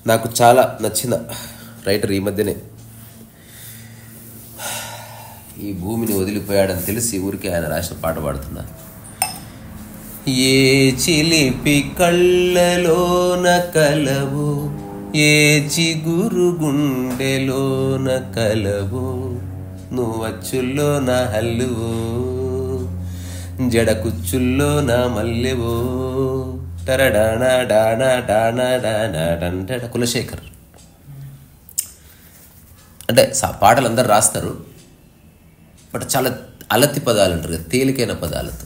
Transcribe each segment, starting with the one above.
నాకు చాలా నచ్చిన రైటర్ ఈ మధ్యనే ఈ భూమిని వదిలిపోయాడని తెలిసి ఊరికే ఆయన రాసిన పాట పాడుతున్నా. ఏ చిలిపి కళ్ళలోన కలవు, ఏ చిగురు గుండెలోన కలవు, నువ్వచ్చుల్లో నా హల్లువో, జడ కుచ్చుల్లో నా మల్లెవో, టరడానా డానా డానా డానా డంట. కులశేఖర్. అంటే పాటలు అందరు రాస్తారు, బట్ చాలా అలతి పదాలు అంటారు కదా, తేలికైన పదాలతో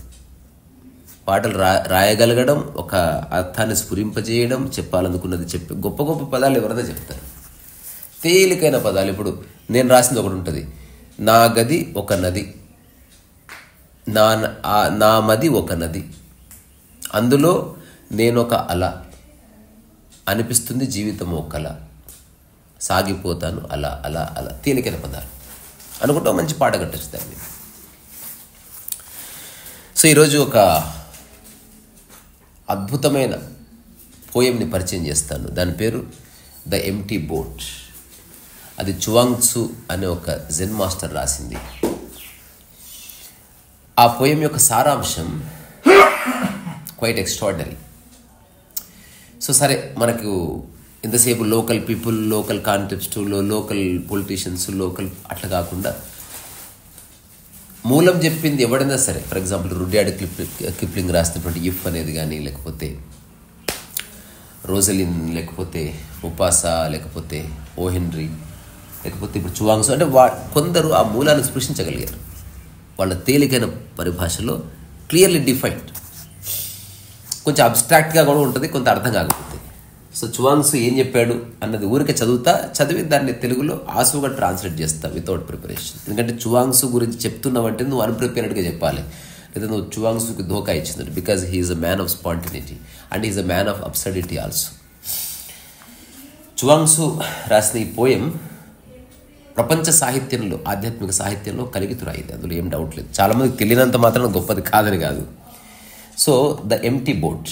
పాటలు రాయగలగడం, ఒక అర్థాన్ని స్ఫురింపజేయడం, చెప్పాలనుకున్నది చెప్పి గొప్ప గొప్ప పదాలు ఎవరైనా చెప్తారు. తేలికైన పదాలు. ఇప్పుడు నేను రాసింది ఒకటి ఉంటుంది, నా గది ఒక నది, నా మది ఒక నది, అందులో నేనొక అల, అనిపిస్తుంది జీవితం ఒక కల, సాగిపోతాను అలా అలా అలా. తేలికైన పదాలు అనుకుంటా మంచి పాట కట్టచ్చు దాన్ని. సో ఈరోజు ఒక అద్భుతమైన పోయంని పరిచయం చేస్తాను. దాని పేరు ద ఎంప్టీ బోట్. అది చువాంగ్ త్సు అనే ఒక జెన్ మాస్టర్ రాసింది. ఆ పోయం యొక్క సారాంశం క్వైట్ ఎక్స్ట్రాడినరీ. సో సరే, మనకు ఇంతసేపు లోకల్ పీపుల్, లోకల్ కాంటెక్స్టులో, లోకల్ పొలిటీషియన్స్, లోకల్ అట్లా కాకుండా మూలం చెప్పింది ఎవడైనా సరే. ఫర్ ఎగ్జాంపుల్ రుడ్యార్డ్ కిప్లింగ్ రాసినటువంటి ఇఫ్ అనేది కానీ, లేకపోతే రోజలిన్, లేకపోతే ముపాసా, లేకపోతే ఓ హెన్రీ, లేకపోతే ఇప్పుడు చువాంగ్ త్సు, అంటే కొందరు ఆ మూలాన్ని స్పృశించగలిగారు. వాళ్ళ తేలికైన పరిభాషలో క్లియర్లీ డిఫైన్డ్. కొంచెం అబ్స్ట్రాక్ట్గా కూడా ఉంటుంది, కొంత అర్థం కాకపోతే. సో చువాంగ్ త్సు ఏం చెప్పాడు అన్నది ఊరికే చదివి దాన్ని తెలుగులో ఆసుగా ట్రాన్స్లేట్ చేస్తా వితౌట్ ప్రిపరేషన్. ఎందుకంటే చువాంగ్ త్సు గురించి చెప్తున్నావంటే నువ్వు అన్ప్రిపేర్డ్గా చెప్పాలి, లేదా నువ్వు చువాంగ్ త్సుకి ధోకా ఇచ్చినట్టు. Because he's a man of spontaneity and he's a man of absurdity also. Chuang Tzu రాసిన ఈ పోయం ప్రపంచ సాహిత్యంలో, ఆధ్యాత్మిక సాహిత్యంలో కలిగితురాయింది, అందులో ఏం డౌట్ లేదు. చాలామందికి తెలియనంత మాత్రం గొప్పది కాదని కాదు. So the empty boat.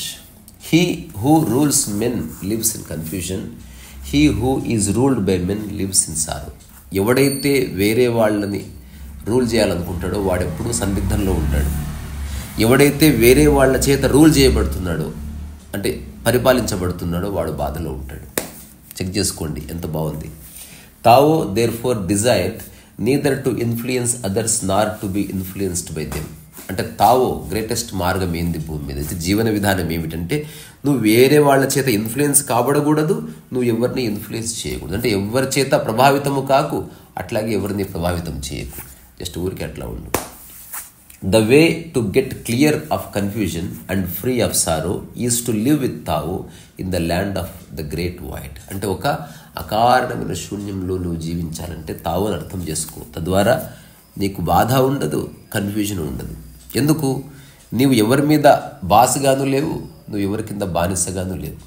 He who rules men lives in confusion. He who is ruled by men lives in sorrow. ఎవడైతే వేరే వాళ్ళని రూల్ చేయాలనుకుంటాడో వాడెప్పుడూ సందిగ్ధంలో ఉంటాడు. ఎవడైతే వేరే వాళ్ళ చేత రూల్ చేయబడుతున్నాడో, అంటే పరిపాలించబడుతున్నాడో, వాడు బాధలో ఉంటాడు. చెక్ చేసుకోండి ఎంత బాగుంది. తావో therefore desired neither to influence others nor to be influenced by them. అంటే తావో గ్రేటెస్ట్ మార్గం ఏంది భూమి మీద, అయితే జీవన విధానం ఏమిటంటే నువ్వు వేరే వాళ్ళ చేత ఇన్ఫ్లుయెన్స్ కాబడకూడదు, నువ్వు ఎవరిని ఇన్ఫ్లుయెన్స్ చేయకూడదు. అంటే ఎవరి చేత ప్రభావితము కాకు, అట్లాగే ఎవరిని ప్రభావితం చేయకు, జస్ట్ ఊరికి అట్లా ఉండు. The way to get clear of confusion and free of sorrow is to live with Tao in the land of the great wide. అంటే ఒక అకారణమైన శూన్యంలో నువ్వు జీవించాలంటే తావో అని అర్థం చేసుకో. తద్వారా నీకు బాధ ఉండదు, కన్ఫ్యూజన్ ఉండదు. ఎందుకు? నీవు ఎవరి మీద బాసుగాను లేవు, నువ్వు ఎవరి కింద బానిసగాను లేవు.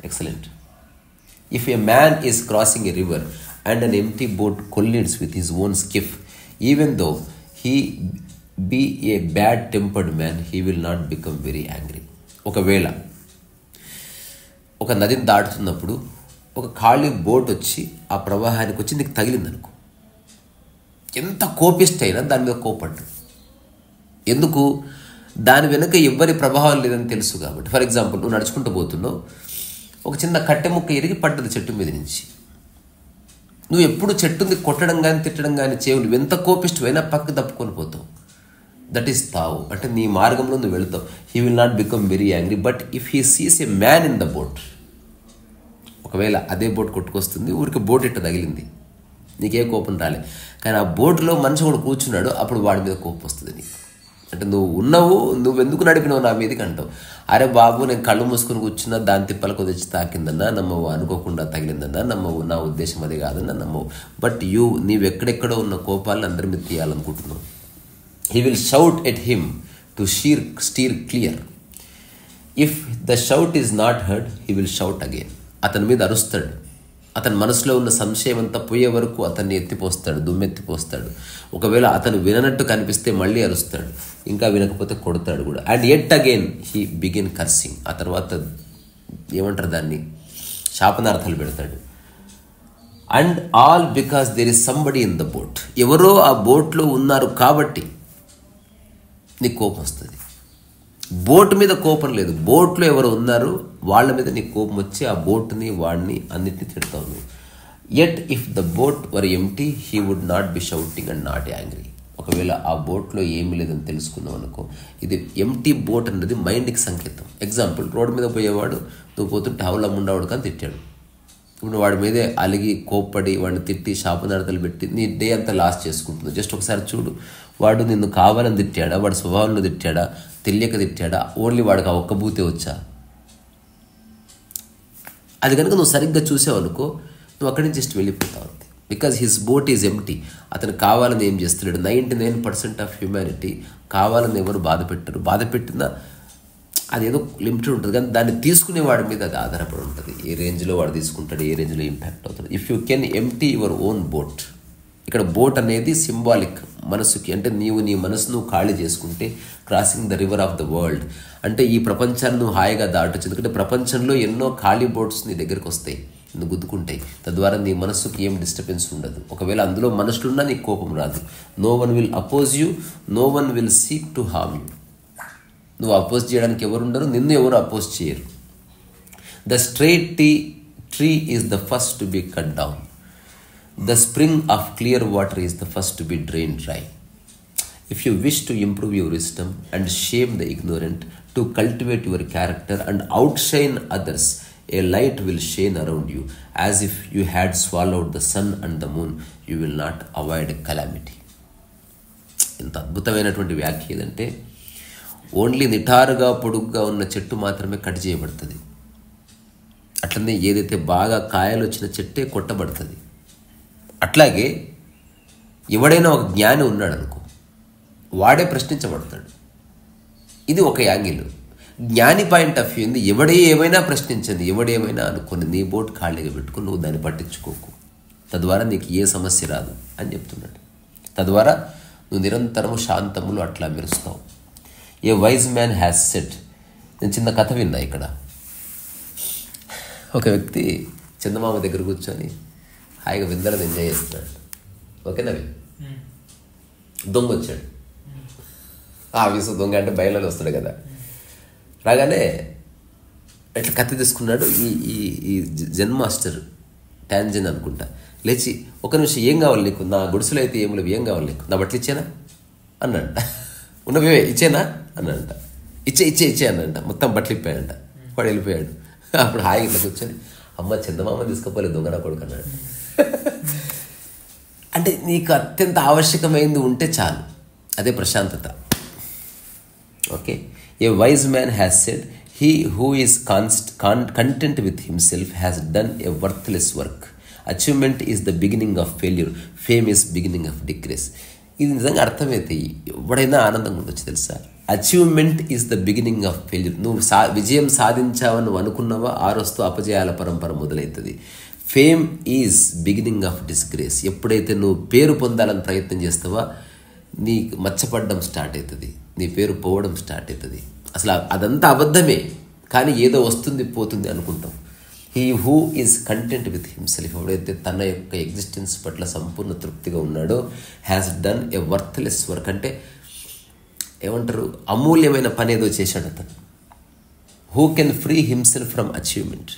Excellent. If a man is crossing a river and an empty boat collides with his own skiff, even though he be a bad tempered man, he will not become very angry. ఒకవేళ ఒక నదిని దాటుతున్నప్పుడు ఒక ఖాళీ boat వచ్చి ఆ ప్రవాహానికి వచ్చి నీకు తగిలిందనుకో, ఎంత కోపిష్ట అయినా దాని మీద కోపడ్డు. ఎందుకు? దాని వెనుక ఎవ్వరి ప్రభావం లేదని తెలుసు కాబట్టి. ఫర్ ఎగ్జాంపుల్, నువ్వు నడుచుకుంటూ పోతున్నావు, ఒక చిన్న కట్టె ముక్క ఎరిగి పడ్డది చెట్టు మీద నుంచి. నువ్వు ఎప్పుడు చెట్టుని కొట్టడం కానీ తిట్టడం కానీ చేయవు, నువ్వు ఎంత కోపిష్టమైనా పక్కకు తప్పుకొని పోతావు. దట్ ఈస్ తావు. అంటే నీ మార్గంలో నువ్వు వెళుతావు. He will not become very angry. But if he sees a man in the boat, ఒకవేళ అదే బోట్ కొట్టుకొస్తుంది, ఊరికి బోట్ ఇట్ట తగిలింది, నీకే కోపం రాలే, కానీ ఆ బోట్లో మనిషి కూడా కూర్చున్నాడు, అప్పుడు వాడి మీద కోపం వస్తుంది నీకు. అంటే నువ్వు ఎందుకు నడిపినావు నా మీదకి అంటావు. అరే బాబు, నేను కళ్ళు మూసుకొని కూర్చున్నా, దాని తిప్పలకు వచ్చి తాకిందన్నా నమ్మవు, అనుకోకుండా తగిలిందన్నా నమ్మవు, నా ఉద్దేశం అది కాదన్నా నమ్మవు. బట్ నీవెక్కడెక్కడో ఉన్న కోపాలను అందరి మీద తీయాలనుకుంటున్నావు. He will shout at him to steer clear. If the shout is not heard, he will shout again. అతని మీద అరుస్తాడు. అతని మనసులో ఉన్న సంశయం అంతా పోయే వరకు అతన్ని ఎత్తిపోస్తాడు, దుమ్మెత్తిపోస్తాడు. ఒకవేళ అతను విననట్టు కనిపిస్తే మళ్ళీ అరుస్తాడు, ఇంకా వినకపోతే కొడతాడు కూడా. And yet again he begin cursing. ఆ తర్వాత ఏమంటారు దాన్ని, శాపనార్థాలు పెడతాడు. And all because there is somebody in the boat. ఎవరో ఆ బోట్లో ఉన్నారు కాబట్టి నీకు కోపం వస్తుంది. బోట్ మీద కోపం లేదు, బోట్లో ఎవరు ఉన్నారు వాళ్ళ మీద నీకు కోపం వచ్చి ఆ బోట్ని వాడిని అన్నిటిని తిడతావు నువ్వు. Yet if the boat were empty he would not be shouting and not angry. ఒకవేళ ఆ బోట్లో ఏమీ లేదని తెలుసుకున్నావు అనుకో, ఇది ఎంటీ బోట్ అనేది మైండ్కి సంకేతం. ఎగ్జాంపుల్, రోడ్డు మీద పోయేవాడు నువ్వు పోతుంటే హౌలా ముండావాడు కానీ తిట్టాడు. ఇప్పుడు వాడి మీదే అలిగి కోప్పడి వాడిని తిట్టి శాపనార్థాలు పెట్టి నీ డే అంతా లాస్ చేసుకుంటుంది. జస్ట్ ఒకసారి చూడు, వాడు నిన్ను కావాలని తిట్టాడా, వాడి స్వభావంలో తిట్టాడా, తెలియక తిట్టాడా, ఓన్లీ వాడికి ఆ ఒక్క బూతే వచ్చా? అది కనుక నువ్వు సరిగ్గా చూసావు అనుకో, నువ్వు అక్కడి నుంచి జస్ట్ వెళ్ళిపోతావు అంతే. Because his boat is empty. అతను కావాలని ఏం చేస్తున్నాడు? 99% ఆఫ్ హ్యూమానిటీ కావాలని ఎవరు బాధ పెట్టరు. బాధ పెట్టినా అదేదో లిమిటెడ్ ఉంటుంది, కానీ దాన్ని తీసుకునే వాడి మీద అది ఆధారపడి ఉంటుంది. ఏ రేంజ్లో వాడు తీసుకుంటాడు, ఏ రేంజ్లో ఇంపాక్ట్ అవుతుంది. If you can empty your own boat. ఇక్కడ బోట్ అనేది సింబాలిక్ మనసుకి, అంటే నీవు నీ మనసును ఖాళీ చేసుకుంటే crossing the river of the world, అంటే ఈ ప్రపంచాన్ని నువ్వు హాయిగా దాటొచ్చు. ఎందుకంటే ప్రపంచంలో ఎన్నో ఖాళీ బోట్స్ నీ దగ్గరికి వస్తాయి, నువ్వు గుద్దుకుంటాయి. తద్వారా నీ మనస్సుకి ఏం డిస్టర్బెన్స్ ఉండదు. ఒకవేళ అందులో మనుషులున్నా నీకు కోపం రాదు. No one will oppose you, no one will seek to harm you. నువ్వు అపోజ్ చేయడానికి ఎవరుండరు, నిన్ను ఎవరు అపోజ్ చేయరు. The straight tree is the first to be cut down. The spring of clear water is the first to be drained dry. If you wish to improve your wisdom and shame the ignorant, to cultivate your character and outshine others, a light will shine around you. As if you had swallowed the sun and the moon, you will not avoid calamity. ఇంత అద్భుతమైనటువంటి వ్యాఖ్య ఏదంటే, only నిటారుగా పొడుగ్గా ఉన్న చెట్టు మాత్రమే cut చేయబడుతుంది. అట్లనే ఏదైతే బాగా కాయలు వచ్చిన చెట్టే కొట్టబడుతుంది. అట్లాగే ఎవడైనా ఒక జ్ఞాని ఉన్నాడు అనుకో, వాడే ప్రశ్నించబడతాడు. ఇది ఒక యాంగిల్. జ్ఞాని పాయింట్ ఆఫ్ వ్యూ ఉంది, ఎవడే ఏమైనా ప్రశ్నించండి, ఎవడేమైనా అనుకోని నీ బోట్ ఖాళీగా పెట్టుకుని నువ్వు దాన్ని పట్టించుకోకు. తద్వారా నీకు ఏ సమస్య రాదు అని చెప్తున్నాడు. తద్వారా నువ్వు నిరంతరము శాంతములు అట్లా మెరుస్తావు. A wise man has set. నేను చిన్న కథ విన్నా ఇక్కడ. ఒక వ్యక్తి చందమామ దగ్గర కూర్చొని హాయిగా విందరని ఎంజాయ్ చేస్తున్నాడు. ఓకేనవి దొంగ వచ్చాడు. ఆఫీసు దొంగ అంటే బయలులో వస్తాడు కదా. రాగానే ఇట్లా కత్తి తీసుకున్నాడు. ఈ జెన్ మాస్టర్ ట్యాన్జెన్ అనుకుంటా లేచి, ఒక నిమిషం ఏం కావాలి నీకు? నా గుడిసెలో అయితే ఏం లేవు, ఏం కావాలి నీకు? నా బట్టలు ఇచ్చేనా అన్నంట. ఉన్నవే ఇచ్చేనా అన్నంట. ఇచ్చే అన్నంట. మొత్తం బట్టలు ఇప్పాయంట. వాడు వెళ్ళిపోయాడు. అప్పుడు హాయిగా ఇట్లా కూర్చొని, అమ్మ చందమామ తీసుకుపోలేదు దొంగ నా కొడుకు అన్నాడు. అంటే నీకు అత్యంత ఆవశ్యకమైంది ఉంటే చాలు, అదే ప్రశాంతత. Okay. A wise man has said, he who is content with himself has done a worthless work. Achievement is the beginning of failure, fame is beginning of decrease. ఇది నిజంగా అర్థమైతే ఎవడైనా ఆనందంగా ఉండొచ్చు తెలుసా. Achievement is the beginning of failure. నువ్వు విజయం సాధించావని నువ్వు అనుకున్నావా, ఆ రోజుతో అపజయాల పరంపర మొదలవుతుంది. Fame is beginning of disgrace. ఎప్పుడైతే నువ్వు పేరు పొందాలని ప్రయత్నం చేస్తావా, నీకు మచ్చపడడం స్టార్ట్ అవుతుంది, నీ పేరు పోవడం స్టార్ట్ అవుతుంది. అసలు అదంతా అబద్ధమే, కానీ ఏదో వస్తుంది పోతుంది అనుకుంటాం. He who is content with himself, ఎవడైతే తన యొక్క ఎగ్జిస్టెన్స్ పట్ల సంపూర్ణ తృప్తిగా ఉన్నాడో, has done a worthless work. అంటే ఏమంటారు, అమూల్యమైన పని ఏదో చేశాడు అతను. Who can free himself from achievement,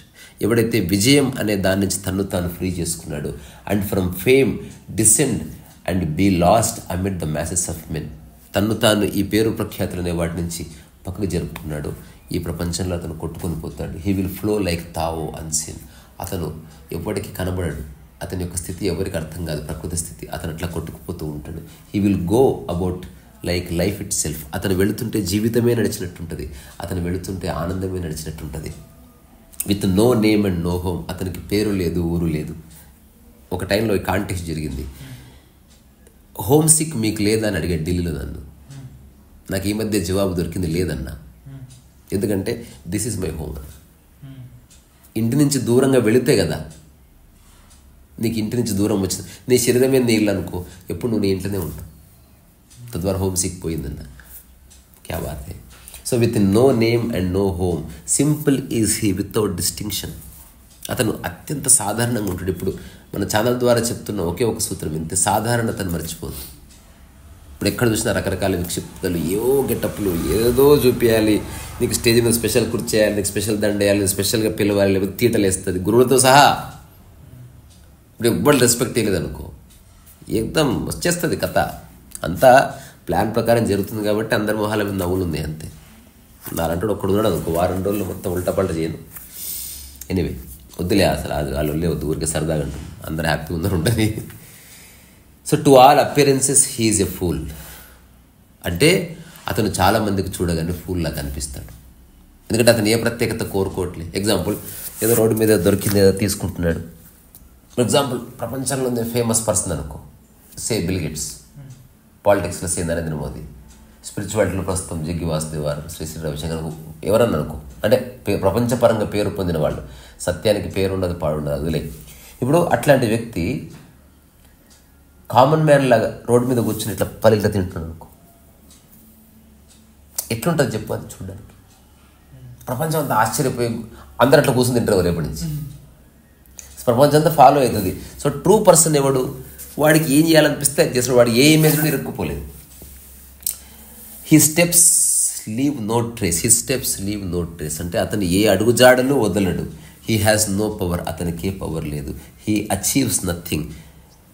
ఎవడైతే విజయం అనే దాని నుంచి తను తాను ఫ్రీ చేసుకున్నాడు. And from fame descend and be lost amid the masses of men, తను తాను ఈ పేరు ప్రఖ్యాతులు అనే వాటి నుంచి పక్కకు జరుపుకున్నాడు. ఈ ప్రపంచంలో అతను కొట్టుకొని పోతాడు. He will flow like Tao unseen. అతను ఎవరికి కనబడడు, అతని యొక్క స్థితి ఎవరికి అర్థం కాదు, ప్రకృతి స్థితి. అతను అట్లా కొట్టుకుపోతూ ఉంటాడు. He will go about like life itself. అతను వెళుతుంటే జీవితమే నడిచినట్టుంటుంది, అతను వెళుతుంటే ఆనందమే నడిచినట్టుంటుంది. With no name and no home, అతనికి పేరు లేదు, ఊరు లేదు. ఒక టైంలో ఈ కాంటెక్స్ట్ జరిగింది. హోమ్ సిక్ మీకు లేదా అని అడిగాడు ఢిల్లీలో నన్ను. నాకు ఈ మధ్య జవాబు దొరికింది, లేదన్నా. ఎందుకంటే దిస్ ఈజ్ మై హోమ్. ఇంటి నుంచి దూరంగా వెళితే కదా నీకు ఇంటి నుంచి దూరం వచ్చింది, నీ శరీరమే నీ ఇల్లు అనుకో, ఎప్పుడు నువ్వు నీ ఇంట్లోనే ఉంటావు. తద్వారా హోమ్ సిక్ పోయిందన్న క్యా బాత్ హై. So with no name and no home, simple is he without distinction. అతను అత్యంత సాధారణంగా ఉంటాడు. ఇప్పుడు మన ఛానల్ ద్వారా చెప్తున్న ఒకే ఒక సూత్రం ఇంతే, సాధారణతను మర్చిపోదు. ఇప్పుడు ఎక్కడ చూసినా రకరకాల విక్షిప్తలు, ఏవో గెటప్లు, ఏదో చూపించాలి, నీకు స్టేజ్ మీద స్పెషల్ కూర్చేయాలి, నీకు స్పెషల్ దండ వేయాలి, స్పెషల్గా పిలవాలి, లేకపోతే తీటలు వేస్తుంది గురువులతో సహా. ఇప్పుడు ఎవ్వరు రెస్పెక్ట్ వేయలేదు అనుకో, ఏకదం వచ్చేస్తుంది కథ. అంతా ప్లాన్ ప్రకారం జరుగుతుంది కాబట్టి అందరి మొహాల మీద నవ్వులు ఉన్నాయి అంతే. నాలంటాడు ఒక్కడు ఉన్నాడు అనుకో, వారం రోజులు మొత్తం ఉల్టపల్ట చేయను. ఎనీవే వద్దులే, అసలు అది వాళ్ళు వద్దు, ఊరికే సరదాగా ఉంటుంది, అందరూ హ్యాపీగా ఉందని ఉంటుంది. So to all appearances he is a fool. అంటే అతను చాలామందికి చూడగానే ఫూల్లా కనిపిస్తాడు. ఎందుకంటే అతను ఏ ప్రత్యేకత కోరుకోవట్లేదు. ఎగ్జాంపుల్, ఏదో రోడ్డు మీద దొరికింది ఏదో తీసుకుంటున్నాడు. ఫర్ ఎగ్జాంపుల్, ప్రపంచంలో ఫేమస్ పర్సన్ అనుకో, సే బిల్ గేట్స్, పాలిటిక్స్లో సే నరేంద్ర మోదీ, స్పిరిచువాలిటీలో ప్రస్తుతం జగ్గి వాసుదేవారు, శ్రీ శ్రీ రవిశంకర్, ఎవరన్నా అనుకో, అంటే ప్రపంచపరంగా పేరు పొందిన వాళ్ళు. సత్యానికి పేరు ఉండదు, పాడుండదు, అదిలే. ఇప్పుడు అట్లాంటి వ్యక్తి కామన్ మ్యాన్ లాగా రోడ్డు మీద కూర్చొని ఇట్లా పలిట్లా తింటున్నాడు అనుకో, ఎట్లుంటుంది చెప్పు అది చూడడానికి. ప్రపంచం అంతా ఆశ్చర్యపోయి అందరు అట్లా కూర్చొని తింటారు రేపటి నుంచి, ప్రపంచం అంతా ఫాలో అవుతుంది. సో ట్రూ పర్సన్ ఎవడు, వాడికి ఏం చేయాలనిపిస్తే అది చేసిన, వాడు ఏ ఇమేజ్ నుండి ఇరుక్కుపోలేదు. He steps leave no trace, he steps leave no trace అంటే అతను ఏ అడుగుజాడలు వదలడు. హీ హ్యాస్ నో పవర్, అతనికి ఏ పవర్ లేదు. He achieves nothing,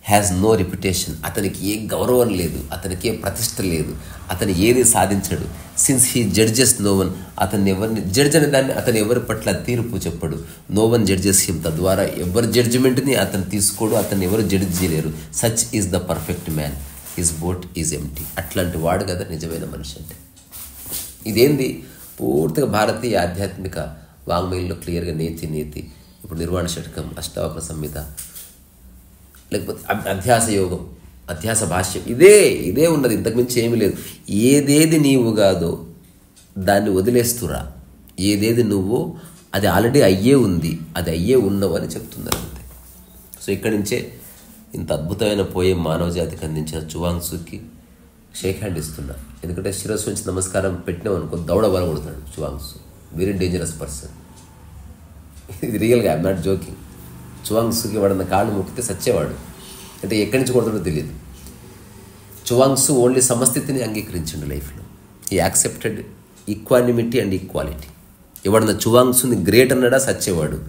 has no reputation, అతనికి ఏ గౌరవం లేదు, అతనికి ఏ ప్రతిష్ట లేదు, అతను ఏది సాధించడు. Since he judges no one, అతన్ని ఎవరిని జడ్జ్ అనే దాన్ని అతను ఎవరి పట్ల తీర్పు చెప్పడు. నో వన్ జడ్జెస్ హిమ్, తద్వారా ఎవరి జడ్జిమెంట్ని అతను తీసుకోడు, అతన్ని ఎవరు జడ్జ్ చేయలేరు. Such is the perfect man, his boat is empty. అట్లాంటి వాడు కదా నిజమైన మనిషి అంటే. ఇదేంది పూర్తిగా భారతీయ ఆధ్యాత్మిక వాంగ్మయంలో క్లియర్గా నేతి. ఇప్పుడు నిర్వాణ షట్కం, అష్టావక్ర సంహిత, లేకపోతే అధ్యాస యోగం, అధ్యాస భాష్యం, ఇదే ఉన్నది, ఇంతకుమించి ఏమీ లేదు. ఏదేది నీవు కాదో దాన్ని వదిలేస్తురా, ఏదేది నువ్వో అది ఆల్రెడీ అయ్యే ఉంది, అది అయ్యే ఉన్నావు అని చెప్తున్నారు అంతే. సో ఇక్కడి నుంచే ఇంత అద్భుతమైన పోయే మానవ జాతికి అందించిన చువాంగ్సుకి షేక్ హ్యాండ్ ఇస్తున్నా. ఎందుకంటే శిరస్సు నుంచి నమస్కారం పెట్టినాం అనుకో, దౌడ బల కొడతాడు చువాంగ్సు. వెరీ డేంజరస్ పర్సన్, ఇది రియల్గా, ఐఎమ్ నాట్ జోకింగ్. చువాంగ్సుకి వాడన్న కాళ్ళు మొక్కితే సచ్చేవాడు, అంటే ఎక్కడి నుంచి కొడతాడో తెలియదు. చువాంగ్సు ఓన్లీ సమస్థితిని అంగీకరించండి లైఫ్లో. ఈ యాక్సెప్టెడ్ ఈక్వానిమిటీ అండ్ ఈక్వాలిటీ. ఎవడన్నా చువాంగ్సుని గ్రేట్ అన్నాడా సచ్చేవాడు,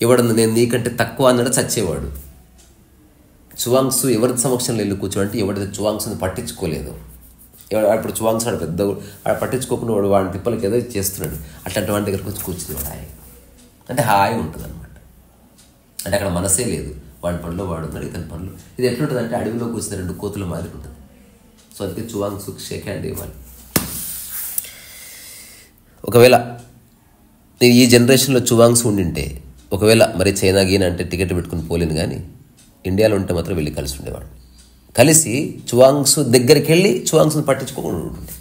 ఎవడన్నా నేను నీకంటే తక్కువ అన్నాడా చచ్చేవాడు. చువాంగ్సు ఎవరి సమక్షంలో వెళ్ళి కూర్చోంటే ఎవడైతే చువాంగ్సుని పట్టించుకోలేదు, ఇప్పుడు చువాంగ్సు వాడు పెద్ద వాడు పట్టించుకోకుండా వాడిని తిప్పలకి ఏదో చేస్తున్నాడు, అట్లాంటి వాడి దగ్గరకు వచ్చి కూర్చునేవాడు హాయి, అంటే హాయి ఉంటుంది అనమాట. అంటే అక్కడ మనసే లేదు, వాడి పనిలో వాడు ఉన్నాడు, ఇతని పనులు. ఇది ఎట్లుంటుంది అంటే అడవిలో కూర్చున్న రెండు కోతుల మాదిరి ఉంటుంది. సో అందుకే చువాంగ్సుకి షేక్ హ్యాండ్ ఇవ్వాలి. ఒకవేళ నేను ఈ జనరేషన్లో చువాంగ్సు ఉండింటే, ఒకవేళ మరి చైనా గీనా అంటే టికెట్ పెట్టుకుని పోలేను, కానీ ఇండియాలో ఉంటే మాత్రం వెళ్ళి కలిసి ఉండేవాడు. కలిసి చువాంగ్సు దగ్గరికి వెళ్ళి చువాంగ్సుని పట్టించుకోకుండా ఉంటుంది.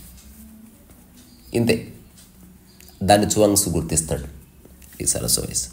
ఇంతే, దాన్ని చువాంగ్సు గుర్తిస్తాడు ఈ సరస్సు వయసు.